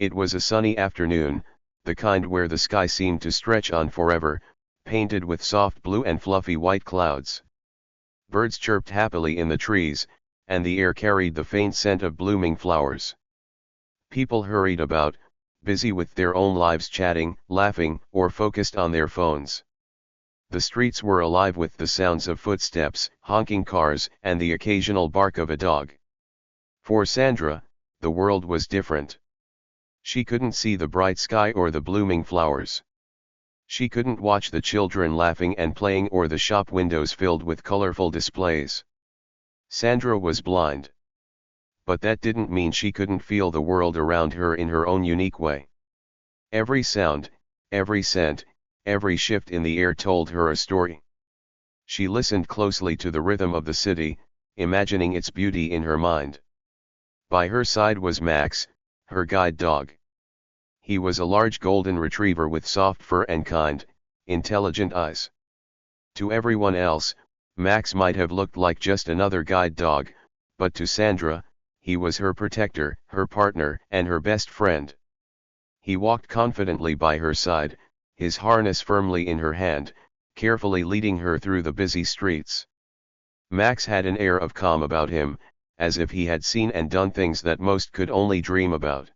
It was a sunny afternoon, the kind where the sky seemed to stretch on forever, painted with soft blue and fluffy white clouds. Birds chirped happily in the trees, and the air carried the faint scent of blooming flowers. People hurried about, busy with their own lives, chatting, laughing, or focused on their phones. The streets were alive with the sounds of footsteps, honking cars, and the occasional bark of a dog. For Sandra, the world was different. She couldn't see the bright sky or the blooming flowers. She couldn't watch the children laughing and playing or the shop windows filled with colorful displays. Sandra was blind. But that didn't mean she couldn't feel the world around her in her own unique way. Every sound, every scent, every shift in the air told her a story. She listened closely to the rhythm of the city, imagining its beauty in her mind. By her side was Max, her guide dog. He was a large golden retriever with soft fur and kind, intelligent eyes. To everyone else, Max might have looked like just another guide dog, but to Sandra, he was her protector, her partner, and her best friend. He walked confidently by her side, his harness firmly in her hand, carefully leading her through the busy streets. Max had an air of calm about him, as if he had seen and done things that most could only dream about.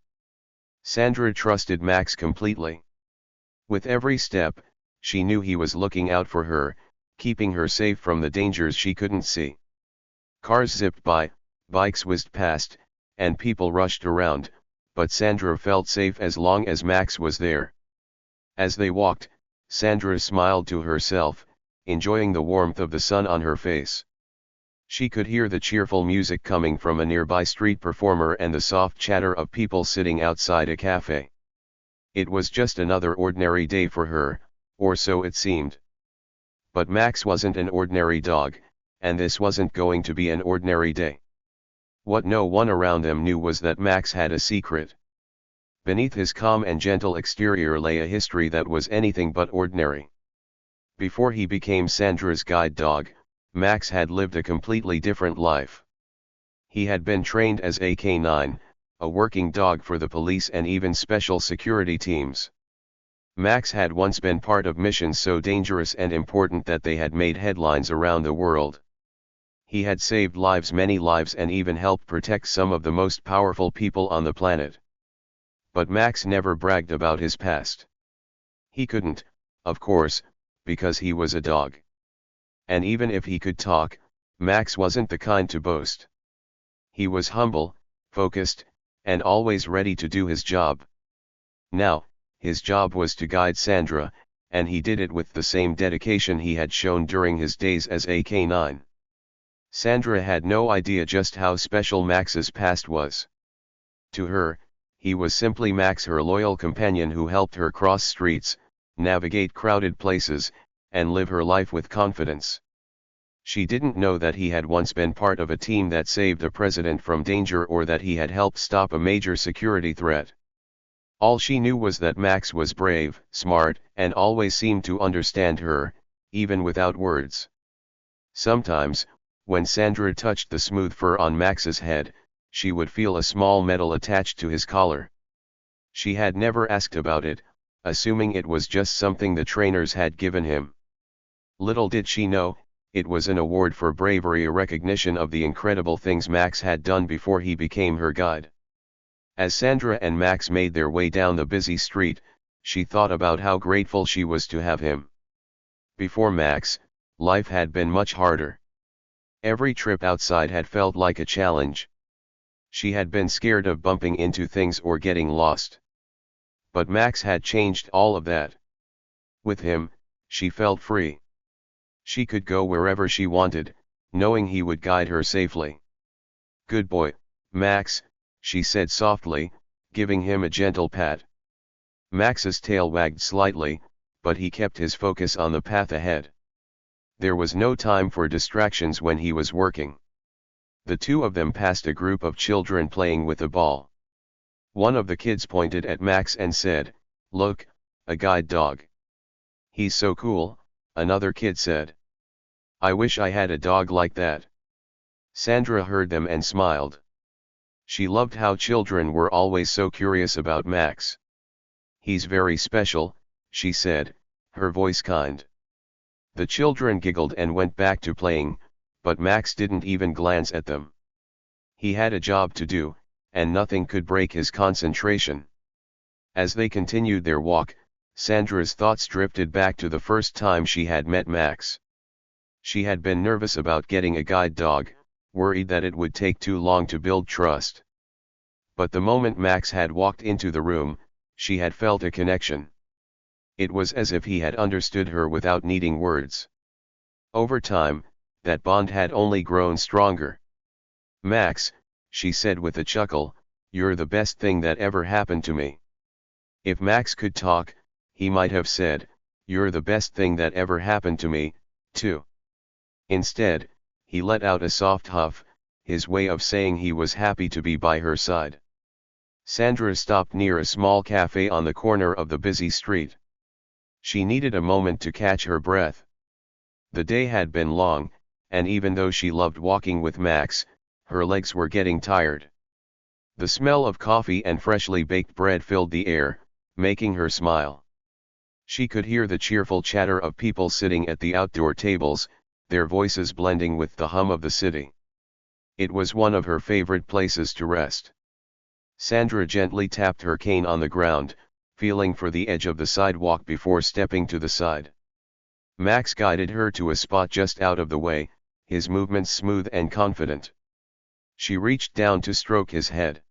Sandra trusted Max completely. With every step, she knew he was looking out for her, keeping her safe from the dangers she couldn't see. Cars zipped by, bikes whizzed past, and people rushed around, but Sandra felt safe as long as Max was there. As they walked, Sandra smiled to herself, enjoying the warmth of the sun on her face. She could hear the cheerful music coming from a nearby street performer and the soft chatter of people sitting outside a cafe. It was just another ordinary day for her, or so it seemed. But Max wasn't an ordinary dog, and this wasn't going to be an ordinary day. What no one around them knew was that Max had a secret. Beneath his calm and gentle exterior lay a history that was anything but ordinary. Before he became Sandra's guide dog, Max had lived a completely different life. He had been trained as a K9, a working dog for the police and even special security teams. Max had once been part of missions so dangerous and important that they had made headlines around the world. He had saved lives, many lives, and even helped protect some of the most powerful people on the planet. But Max never bragged about his past. He couldn't, of course, because he was a dog. And even if he could talk, Max wasn't the kind to boast. He was humble, focused, and always ready to do his job. Now, his job was to guide Sandra, and he did it with the same dedication he had shown during his days as a K9. Sandra had no idea just how special Max's past was. To her, he was simply Max, her loyal companion who helped her cross streets, navigate crowded places, and live her life with confidence. She didn't know that he had once been part of a team that saved a president from danger or that he had helped stop a major security threat. All she knew was that Max was brave, smart, and always seemed to understand her, even without words. Sometimes, when Sandra touched the smooth fur on Max's head, she would feel a small medal attached to his collar. She had never asked about it, assuming it was just something the trainers had given him. Little did she know, it was an award for bravery, a recognition of the incredible things Max had done before he became her guide. As Sandra and Max made their way down the busy street, she thought about how grateful she was to have him. Before Max, life had been much harder. Every trip outside had felt like a challenge. She had been scared of bumping into things or getting lost. But Max had changed all of that. With him, she felt free. She could go wherever she wanted, knowing he would guide her safely. "Good boy, Max," she said softly, giving him a gentle pat. Max's tail wagged slightly, but he kept his focus on the path ahead. There was no time for distractions when he was working. The two of them passed a group of children playing with a ball. One of the kids pointed at Max and said, "Look, a guide dog." "He's so cool," another kid said. "I wish I had a dog like that." Sandra heard them and smiled. She loved how children were always so curious about Max. "He's very special," she said, her voice kind. The children giggled and went back to playing, but Max didn't even glance at them. He had a job to do, and nothing could break his concentration. As they continued their walk, Sandra's thoughts drifted back to the first time she had met Max. She had been nervous about getting a guide dog, worried that it would take too long to build trust. But the moment Max had walked into the room, she had felt a connection. It was as if he had understood her without needing words. Over time, that bond had only grown stronger. "Max," she said with a chuckle, "you're the best thing that ever happened to me." If Max could talk, he might have said, "You're the best thing that ever happened to me, too." Instead, he let out a soft huff, his way of saying he was happy to be by her side. Sandra stopped near a small cafe on the corner of the busy street. She needed a moment to catch her breath. The day had been long, and even though she loved walking with Max, her legs were getting tired. The smell of coffee and freshly baked bread filled the air, making her smile. She could hear the cheerful chatter of people sitting at the outdoor tables, their voices blending with the hum of the city. It was one of her favorite places to rest. Sandra gently tapped her cane on the ground, feeling for the edge of the sidewalk before stepping to the side. Max guided her to a spot just out of the way, his movements smooth and confident. She reached down to stroke his head.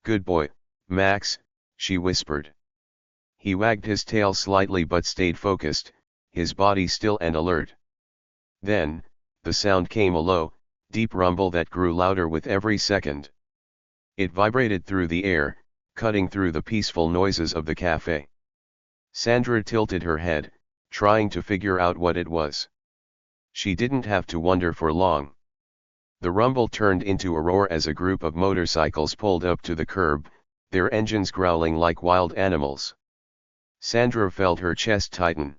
"Good boy, Max," she whispered. He wagged his tail slightly but stayed focused, his body still and alert. Then, the sound came, a low, deep rumble that grew louder with every second. It vibrated through the air, cutting through the peaceful noises of the cafe. Sandra tilted her head, trying to figure out what it was. She didn't have to wonder for long. The rumble turned into a roar as a group of motorcycles pulled up to the curb, their engines growling like wild animals. Sandra felt her chest tighten.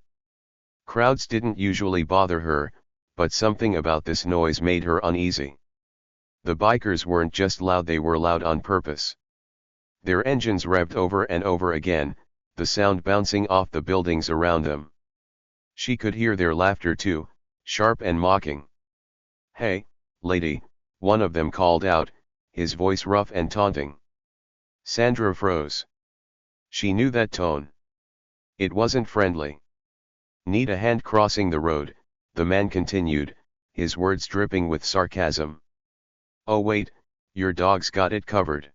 Crowds didn't usually bother her, but something about this noise made her uneasy. The bikers weren't just loud, they were loud on purpose. Their engines revved over and over again, the sound bouncing off the buildings around them. She could hear their laughter too, sharp and mocking. "Hey, lady," one of them called out, his voice rough and taunting. Sandra froze. She knew that tone. It wasn't friendly. "Need a hand crossing the road?" the man continued, his words dripping with sarcasm. "Oh wait, your dog's got it covered."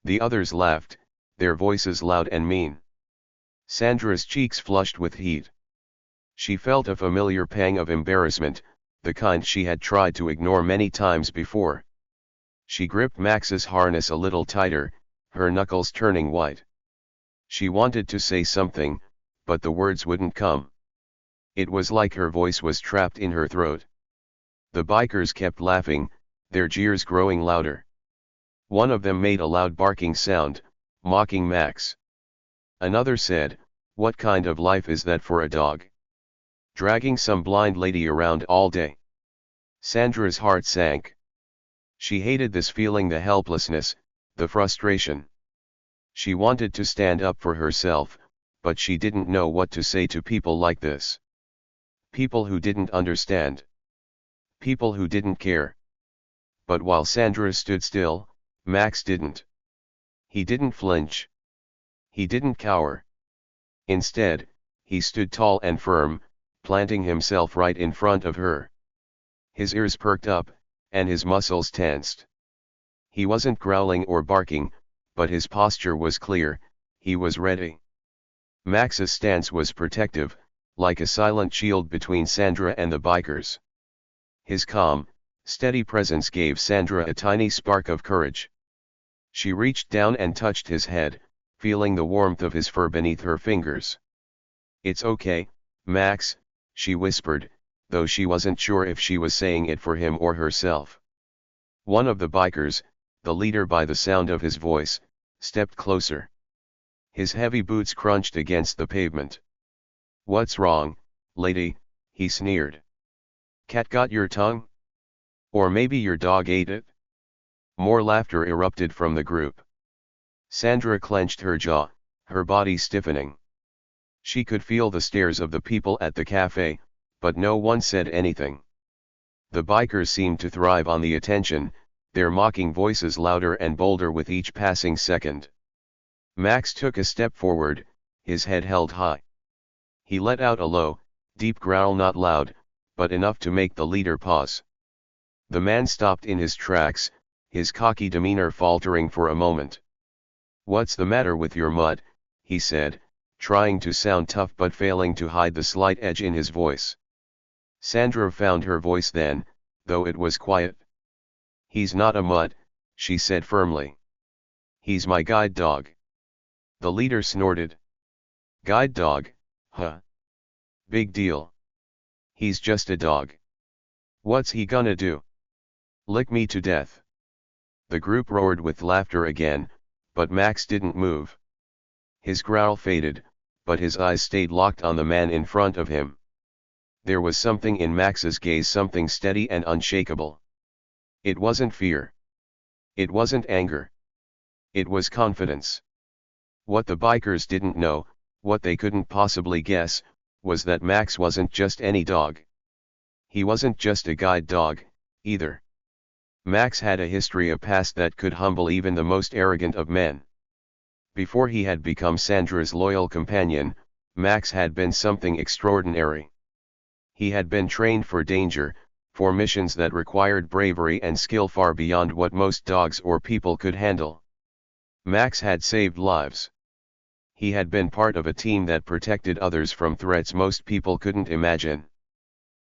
The others laughed, their voices loud and mean. Sandra's cheeks flushed with heat. She felt a familiar pang of embarrassment, the kind she had tried to ignore many times before. She gripped Max's harness a little tighter, her knuckles turning white. She wanted to say something, but the words wouldn't come. It was like her voice was trapped in her throat. The bikers kept laughing, their jeers growing louder. One of them made a loud barking sound, mocking Max. Another said, "What kind of life is that for a dog? Dragging some blind lady around all day." Sandra's heart sank. She hated this feeling, the helplessness, the frustration. She wanted to stand up for herself, but she didn't know what to say to people like this. People who didn't understand. People who didn't care. But while Sandra stood still, Max didn't. He didn't flinch. He didn't cower. Instead, he stood tall and firm, planting himself right in front of her. His ears perked up, and his muscles tensed. He wasn't growling or barking, but his posture was clear, he was ready. Max's stance was protective, like a silent shield between Sandra and the bikers. His calm, steady presence gave Sandra a tiny spark of courage. She reached down and touched his head, feeling the warmth of his fur beneath her fingers. "It's okay, Max," she whispered, though she wasn't sure if she was saying it for him or herself. One of the bikers, the leader by the sound of his voice, stepped closer. His heavy boots crunched against the pavement. "What's wrong, lady?" he sneered. "Cat got your tongue? Or maybe your dog ate it?" More laughter erupted from the group. Sandra clenched her jaw, her body stiffening. She could feel the stares of the people at the cafe, but no one said anything. The bikers seemed to thrive on the attention, their mocking voices louder and bolder with each passing second. Max took a step forward, his head held high. He let out a low, deep growl, not loud, but enough to make the leader pause. The man stopped in his tracks, his cocky demeanor faltering for a moment. "What's the matter with your mutt?" he said, trying to sound tough but failing to hide the slight edge in his voice. Sandra found her voice then, though it was quiet. "He's not a mutt," she said firmly. "He's my guide dog." The leader snorted. "Guide dog, huh? Big deal. He's just a dog. What's he gonna do? Lick me to death?" The group roared with laughter again, but Max didn't move. His growl faded, but his eyes stayed locked on the man in front of him. There was something in Max's gaze, something steady and unshakable. It wasn't fear. It wasn't anger. It was confidence. What the bikers didn't know, what they couldn't possibly guess, was that Max wasn't just any dog. He wasn't just a guide dog, either. Max had a history, a past that could humble even the most arrogant of men. Before he had become Sandra's loyal companion, Max had been something extraordinary. He had been trained for danger, for missions that required bravery and skill far beyond what most dogs or people could handle. Max had saved lives. He had been part of a team that protected others from threats most people couldn't imagine.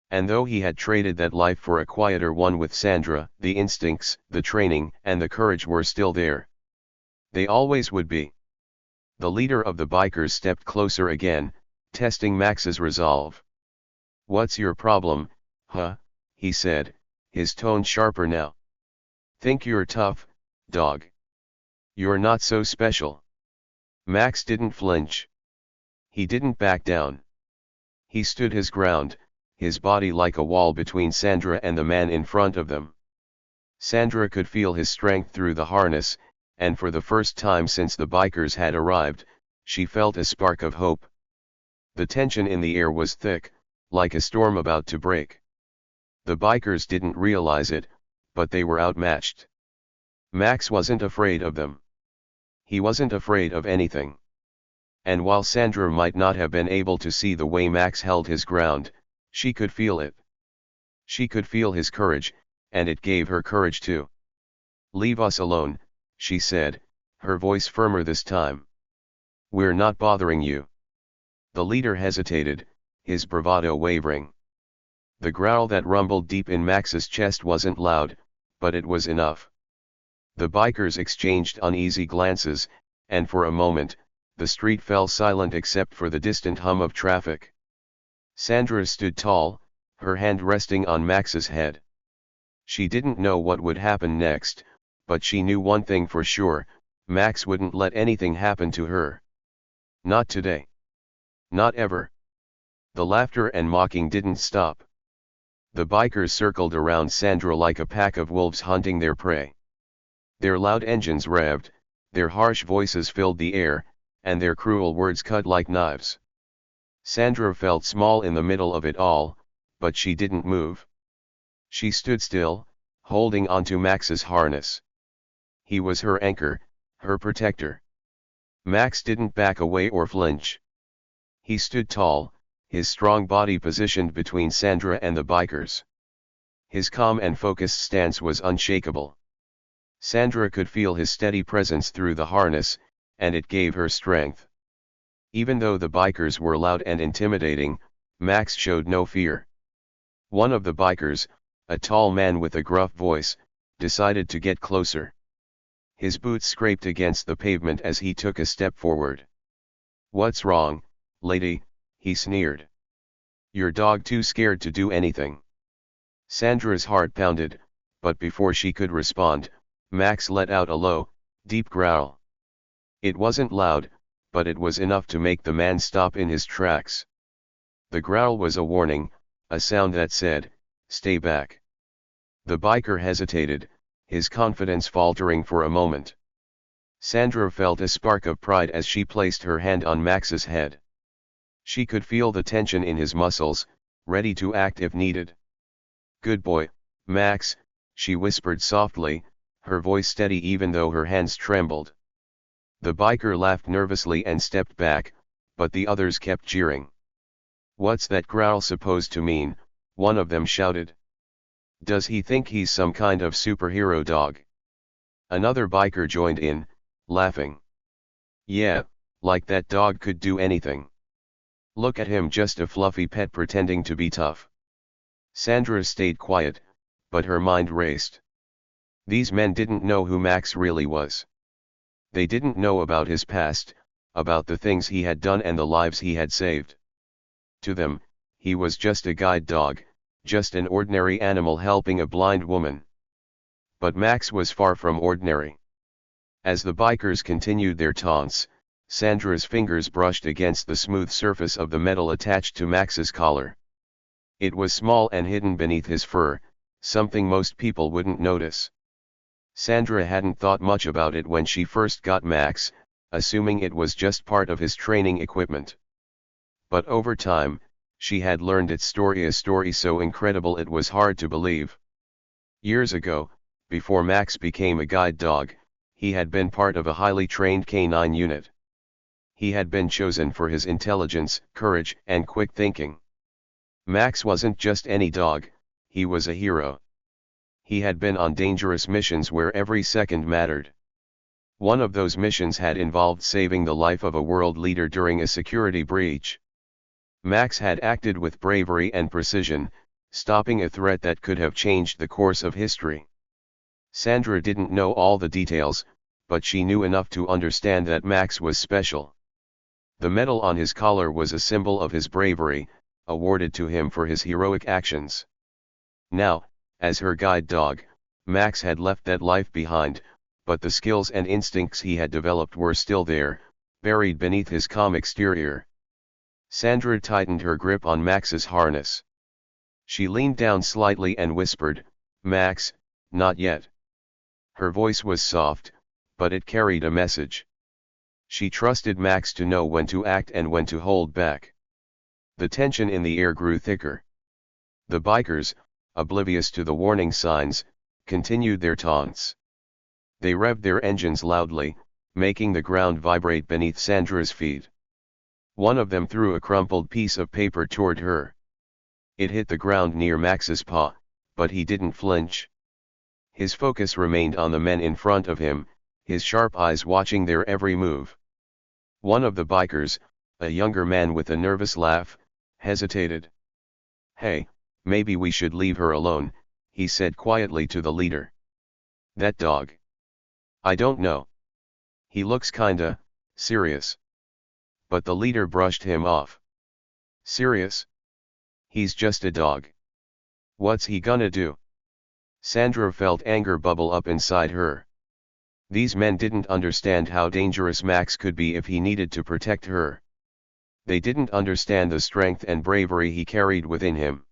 And though he had traded that life for a quieter one with Sandra, the instincts, the training, and the courage were still there. They always would be. The leader of the bikers stepped closer again, testing Max's resolve. "What's your problem, huh?" he said, his tone sharper now. "Think you're tough, dog? You're not so special." Max didn't flinch. He didn't back down. He stood his ground, his body like a wall between Sandra and the man in front of them. Sandra could feel his strength through the harness, and for the first time since the bikers had arrived, she felt a spark of hope. The tension in the air was thick, like a storm about to break. The bikers didn't realize it, but they were outmatched. Max wasn't afraid of them. He wasn't afraid of anything. And while Sandra might not have been able to see the way Max held his ground, she could feel it. She could feel his courage, and it gave her courage too. "Leave us alone," she said, her voice firmer this time. "We're not bothering you." The leader hesitated, his bravado wavering. The growl that rumbled deep in Max's chest wasn't loud, but it was enough. The bikers exchanged uneasy glances, and for a moment, the street fell silent except for the distant hum of traffic. Sandra stood tall, her hand resting on Max's head. She didn't know what would happen next, but she knew one thing for sure: Max wouldn't let anything happen to her. Not today. Not ever. The laughter and mocking didn't stop. The bikers circled around Sandra like a pack of wolves hunting their prey. Their loud engines revved, their harsh voices filled the air, and their cruel words cut like knives. Sandra felt small in the middle of it all, but she didn't move. She stood still, holding onto Max's harness. He was her anchor, her protector. Max didn't back away or flinch. He stood tall, his strong body positioned between Sandra and the bikers. His calm and focused stance was unshakable. Sandra could feel his steady presence through the harness, and it gave her strength. Even though the bikers were loud and intimidating, Max showed no fear. One of the bikers, a tall man with a gruff voice, decided to get closer. His boots scraped against the pavement as he took a step forward. "What's wrong, lady?" he sneered. "Your dog too scared to do anything?" Sandra's heart pounded, but before she could respond, Max let out a low, deep growl. It wasn't loud, but it was enough to make the man stop in his tracks. The growl was a warning, a sound that said, "Stay back." The biker hesitated, his confidence faltering for a moment. Sandra felt a spark of pride as she placed her hand on Max's head. She could feel the tension in his muscles, ready to act if needed. "Good boy, Max," she whispered softly, her voice steady even though her hands trembled. The biker laughed nervously and stepped back, but the others kept cheering. "What's that growl supposed to mean?" one of them shouted. "Does he think he's some kind of superhero dog?" Another biker joined in, laughing. "Yeah, like that dog could do anything. Look at him, just a fluffy pet pretending to be tough." Sandra stayed quiet, but her mind raced. These men didn't know who Max really was. They didn't know about his past, about the things he had done and the lives he had saved. To them, he was just a guide dog, just an ordinary animal helping a blind woman. But Max was far from ordinary. As the bikers continued their taunts, Sandra's fingers brushed against the smooth surface of the metal attached to Max's collar. It was small and hidden beneath his fur, something most people wouldn't notice. Sandra hadn't thought much about it when she first got Max, assuming it was just part of his training equipment. But over time, she had learned its story, a story so incredible it was hard to believe. Years ago, before Max became a guide dog, he had been part of a highly trained canine unit. He had been chosen for his intelligence, courage, and quick thinking. Max wasn't just any dog, he was a hero. He had been on dangerous missions where every second mattered. One of those missions had involved saving the life of a world leader during a security breach. Max had acted with bravery and precision, stopping a threat that could have changed the course of history. Sandra didn't know all the details, but she knew enough to understand that Max was special. The medal on his collar was a symbol of his bravery, awarded to him for his heroic actions. Now, as her guide dog, Max had left that life behind, but the skills and instincts he had developed were still there, buried beneath his calm exterior. Sandra tightened her grip on Max's harness. She leaned down slightly and whispered, "Max, not yet." Her voice was soft, but it carried a message. She trusted Max to know when to act and when to hold back. The tension in the air grew thicker. The bikers, oblivious to the warning signs, continued their taunts. They revved their engines loudly, making the ground vibrate beneath Sandra's feet. One of them threw a crumpled piece of paper toward her. It hit the ground near Max's paw, but he didn't flinch. His focus remained on the men in front of him, his sharp eyes watching their every move. One of the bikers, a younger man with a nervous laugh, hesitated. "Hey, maybe we should leave her alone," he said quietly to the leader. "That dog. I don't know. He looks kinda serious." But the leader brushed him off. "Serious? He's just a dog. What's he gonna do?" Sandra felt anger bubble up inside her. These men didn't understand how dangerous Max could be if he needed to protect her. They didn't understand the strength and bravery he carried within him.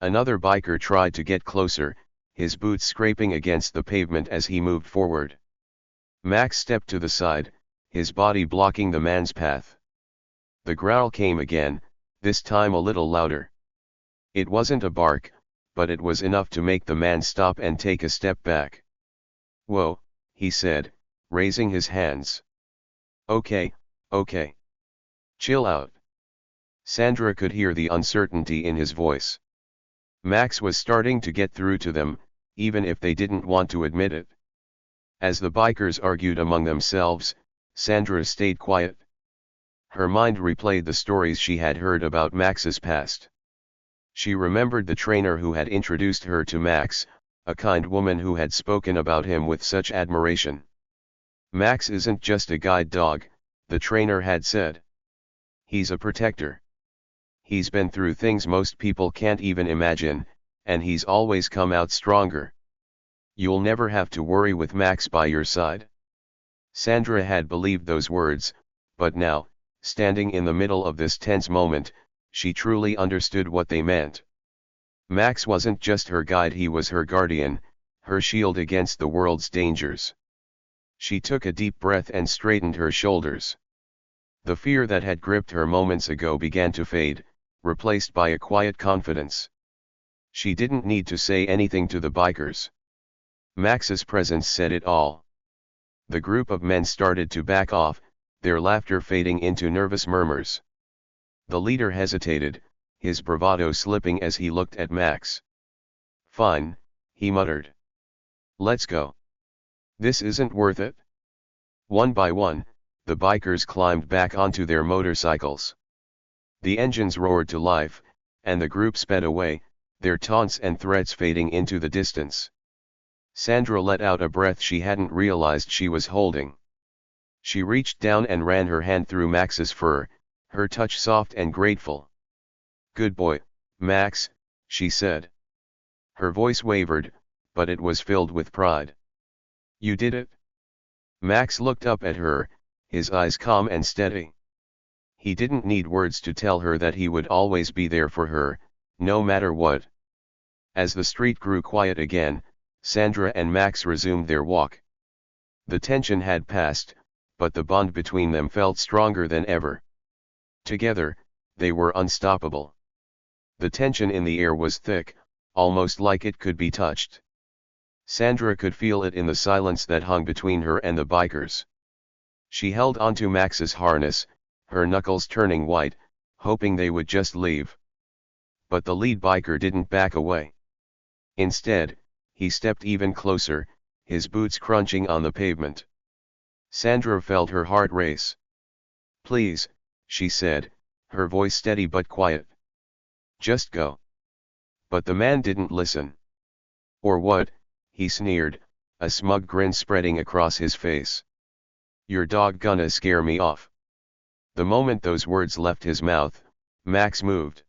Another biker tried to get closer, his boots scraping against the pavement as he moved forward. Max stepped to the side, his body blocking the man's path. The growl came again, this time a little louder. It wasn't a bark, but it was enough to make the man stop and take a step back. "Whoa," he said, raising his hands. Okay. Chill out." Sandra could hear the uncertainty in his voice. Max was starting to get through to them, even if they didn't want to admit it. As the bikers argued among themselves, Sandra stayed quiet. Her mind replayed the stories she had heard about Max's past. She remembered the trainer who had introduced her to Max, a kind woman who had spoken about him with such admiration. "Max isn't just a guide dog," the trainer had said. "He's a protector. He's been through things most people can't even imagine, and he's always come out stronger. You'll never have to worry with Max by your side." Sandra had believed those words, but now, standing in the middle of this tense moment, she truly understood what they meant. Max wasn't just her guide, he was her guardian, her shield against the world's dangers. She took a deep breath and straightened her shoulders. The fear that had gripped her moments ago began to fade, replaced by a quiet confidence. She didn't need to say anything to the bikers. Max's presence said it all. The group of men started to back off, their laughter fading into nervous murmurs. The leader hesitated, his bravado slipping as he looked at Max. "Fine," he muttered. "Let's go. This isn't worth it." One by one, the bikers climbed back onto their motorcycles. The engines roared to life, and the group sped away, their taunts and threats fading into the distance. Sandra let out a breath she hadn't realized she was holding. She reached down and ran her hand through Max's fur, her touch soft and grateful. "Good boy, Max," she said. Her voice wavered, but it was filled with pride. "You did it?" Max looked up at her, his eyes calm and steady. He didn't need words to tell her that he would always be there for her, no matter what. As the street grew quiet again, Sandra and Max resumed their walk. The tension had passed, but the bond between them felt stronger than ever. Together, they were unstoppable. The tension in the air was thick, almost like it could be touched. Sandra could feel it in the silence that hung between her and the bikers. She held onto Max's harness, her knuckles turning white, hoping they would just leave. But the lead biker didn't back away. Instead, he stepped even closer, his boots crunching on the pavement. Sandra felt her heart race. "Please," she said, her voice steady but quiet. "Just go." But the man didn't listen. "Or what?" he sneered, a smug grin spreading across his face. "You're gonna scare me off." The moment those words left his mouth, Max moved.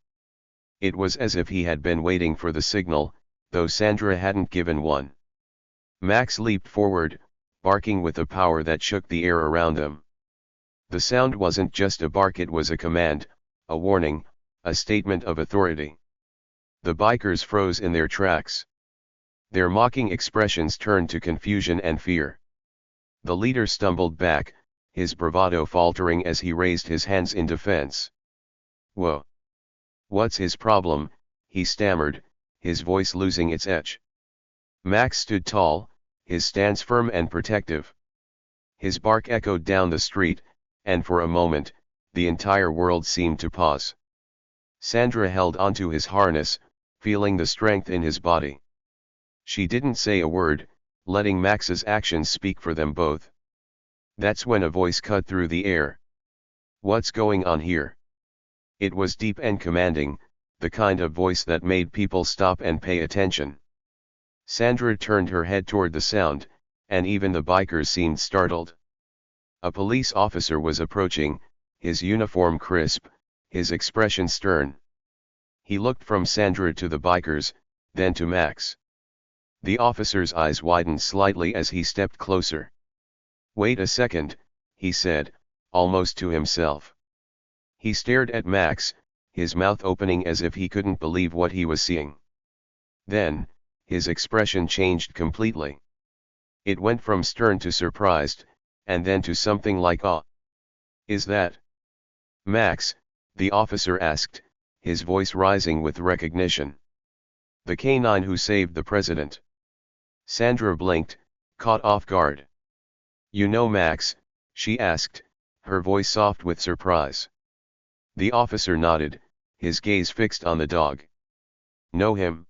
It was as if he had been waiting for the signal, though Sandra hadn't given one. Max leaped forward, barking with a power that shook the air around them. The sound wasn't just a bark, it was a command, a warning, a statement of authority. The bikers froze in their tracks. Their mocking expressions turned to confusion and fear. The leader stumbled back, his bravado faltering as he raised his hands in defense. "Whoa. What's his problem?" he stammered, his voice losing its edge. Max stood tall, his stance firm and protective. His bark echoed down the street, and for a moment, the entire world seemed to pause. Sandra held onto his harness, feeling the strength in his body. She didn't say a word, letting Max's actions speak for them both. That's when a voice cut through the air. "What's going on here?" It was deep and commanding, the kind of voice that made people stop and pay attention. Sandra turned her head toward the sound, and even the bikers seemed startled. A police officer was approaching, his uniform crisp, his expression stern. He looked from Sandra to the bikers, then to Max. The officer's eyes widened slightly as he stepped closer. "Wait a second," he said, almost to himself. He stared at Max, his mouth opening as if he couldn't believe what he was seeing. Then, his expression changed completely. It went from stern to surprised, and then to something like awe. "Is that Max?" the officer asked, his voice rising with recognition. "The canine who saved the president." Sandra blinked, caught off guard. "You know Max?" she asked, her voice soft with surprise. The officer nodded, his gaze fixed on the dog. "Know him?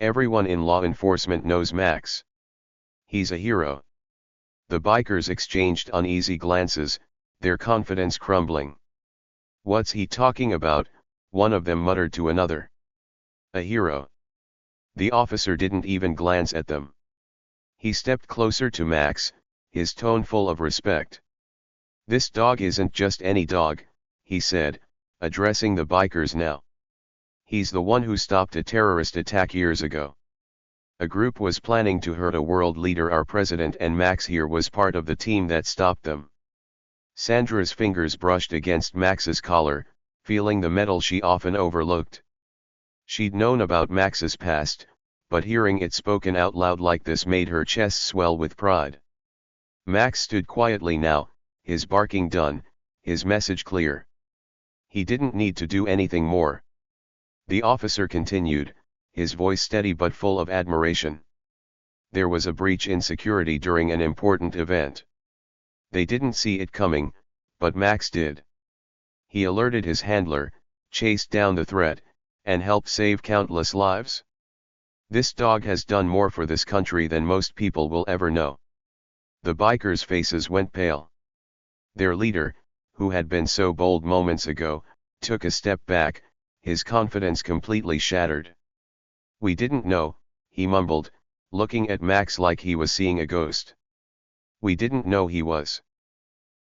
Everyone in law enforcement knows Max. He's a hero." The bikers exchanged uneasy glances, their confidence crumbling. "What's he talking about?" one of them muttered to another. "A hero." The officer didn't even glance at them. He stepped closer to Max, his tone full of respect. "This dog isn't just any dog," he said, addressing the bikers now. "He's the one who stopped a terrorist attack years ago. A group was planning to hurt a world leader, our president, and Max here was part of the team that stopped them." Sandra's fingers brushed against Max's collar, feeling the metal she often overlooked. She'd known about Max's past, but hearing it spoken out loud like this made her chest swell with pride. Max stood quietly now, his barking done, his message clear. He didn't need to do anything more. The officer continued, his voice steady but full of admiration. There was a breach in security during an important event. They didn't see it coming, but Max did. He alerted his handler, chased down the threat, and helped save countless lives. This dog has done more for this country than most people will ever know. The bikers' faces went pale. Their leader, who had been so bold moments ago, took a step back, his confidence completely shattered. "We didn't know," he mumbled, looking at Max like he was seeing a ghost. "We didn't know he was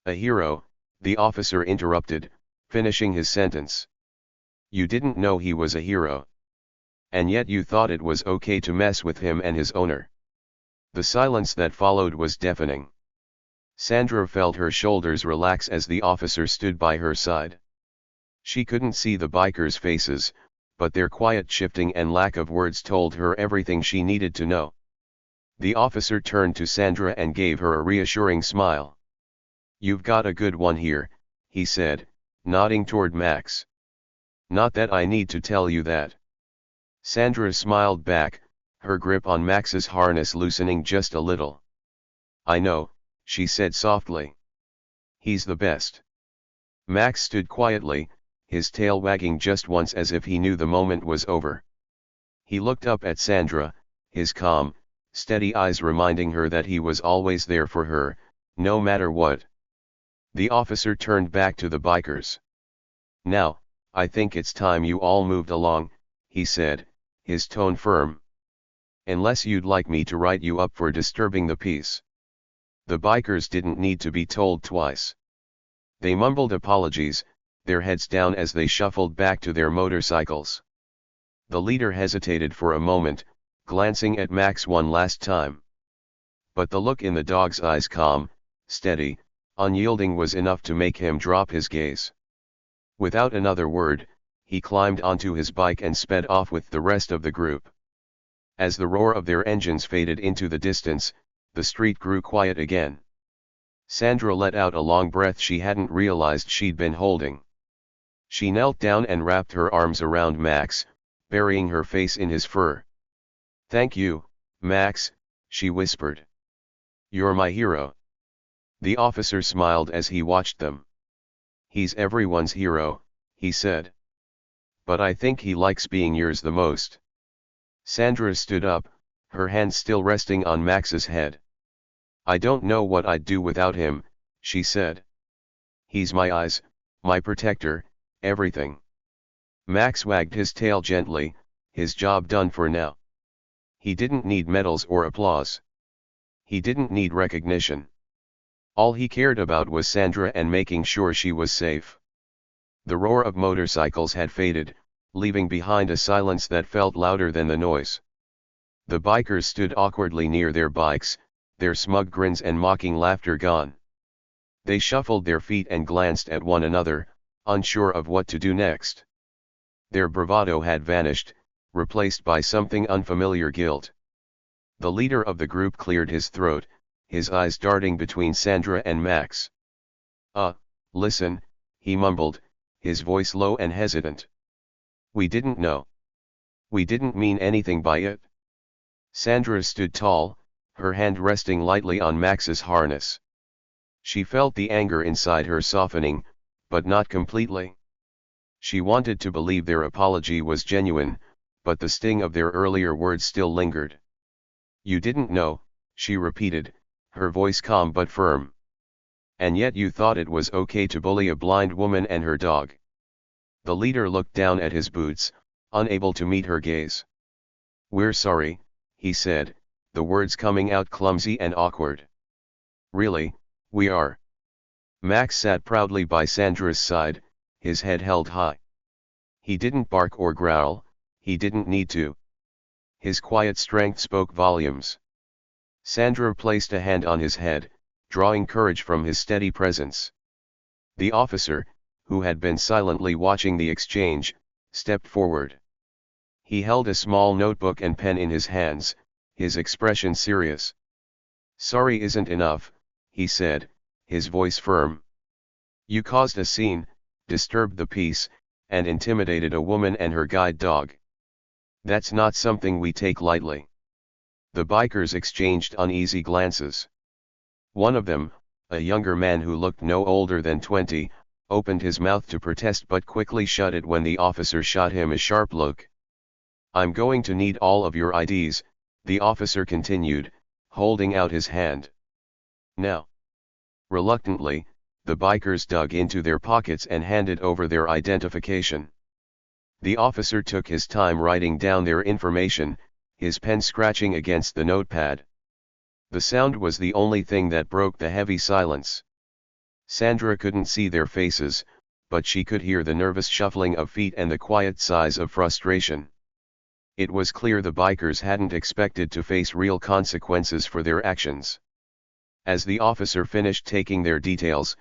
a hero," the officer interrupted, finishing his sentence. "You didn't know he was a hero. And yet you thought it was okay to mess with him and his owner." The silence that followed was deafening. Sandra felt her shoulders relax as the officer stood by her side. She couldn't see the bikers' faces, but their quiet shifting and lack of words told her everything she needed to know. The officer turned to Sandra and gave her a reassuring smile. "You've got a good one here," he said, nodding toward Max. "Not that I need to tell you that." Sandra smiled back, her grip on Max's harness loosening just a little. "I know," she said softly. "He's the best." Max stood quietly, his tail wagging just once as if he knew the moment was over. He looked up at Sandra, his calm, steady eyes reminding her that he was always there for her, no matter what. The officer turned back to the bikers. "Now, I think it's time you all moved along," he said, his tone firm. "Unless you'd like me to write you up for disturbing the peace." The bikers didn't need to be told twice. They mumbled apologies, their heads down as they shuffled back to their motorcycles. The leader hesitated for a moment, glancing at Max one last time. But the look in the dog's eyes, calm, steady, unyielding, was enough to make him drop his gaze. Without another word, he climbed onto his bike and sped off with the rest of the group. As the roar of their engines faded into the distance, the street grew quiet again. Sandra let out a long breath she hadn't realized she'd been holding. She knelt down and wrapped her arms around Max, burying her face in his fur. "Thank you, Max," she whispered. "You're my hero." The officer smiled as he watched them. "He's everyone's hero," he said. "But I think he likes being yours the most." Sandra stood up, her hand still resting on Max's head. "I don't know what I'd do without him," she said. "He's my eyes, my protector, everything." Max wagged his tail gently, his job done for now. He didn't need medals or applause. He didn't need recognition. All he cared about was Sandra and making sure she was safe. The roar of motorcycles had faded, leaving behind a silence that felt louder than the noise. The bikers stood awkwardly near their bikes, their smug grins and mocking laughter gone. They shuffled their feet and glanced at one another, unsure of what to do next. Their bravado had vanished, replaced by something unfamiliar: guilt. The leader of the group cleared his throat, his eyes darting between Sandra and Max. Listen," he mumbled, his voice low and hesitant. "We didn't know. We didn't mean anything by it." Sandra stood tall, her hand resting lightly on Max's harness. She felt the anger inside her softening, but not completely. She wanted to believe their apology was genuine, but the sting of their earlier words still lingered. "You didn't know," she repeated, her voice calm but firm. "And yet you thought it was okay to bully a blind woman and her dog." The leader looked down at his boots, unable to meet her gaze. "We're sorry," he said, the words coming out clumsy and awkward. "Really, we are." Max sat proudly by Sandra's side, his head held high. He didn't bark or growl, he didn't need to. His quiet strength spoke volumes. Sandra placed a hand on his head, drawing courage from his steady presence. The officer, who had been silently watching the exchange, stepped forward. He held a small notebook and pen in his hands, his expression serious. "Sorry isn't enough," he said, his voice firm. "You caused a scene, disturbed the peace, and intimidated a woman and her guide dog. That's not something we take lightly." The bikers exchanged uneasy glances. One of them, a younger man who looked no older than 20, opened his mouth to protest but quickly shut it when the officer shot him a sharp look. "I'm going to need all of your IDs," the officer continued, holding out his hand. "Now." Reluctantly, the bikers dug into their pockets and handed over their identification. The officer took his time writing down their information, his pen scratching against the notepad. The sound was the only thing that broke the heavy silence. Sandra couldn't see their faces, but she could hear the nervous shuffling of feet and the quiet sighs of frustration. It was clear the bikers hadn't expected to face real consequences for their actions. As the officer finished taking their details,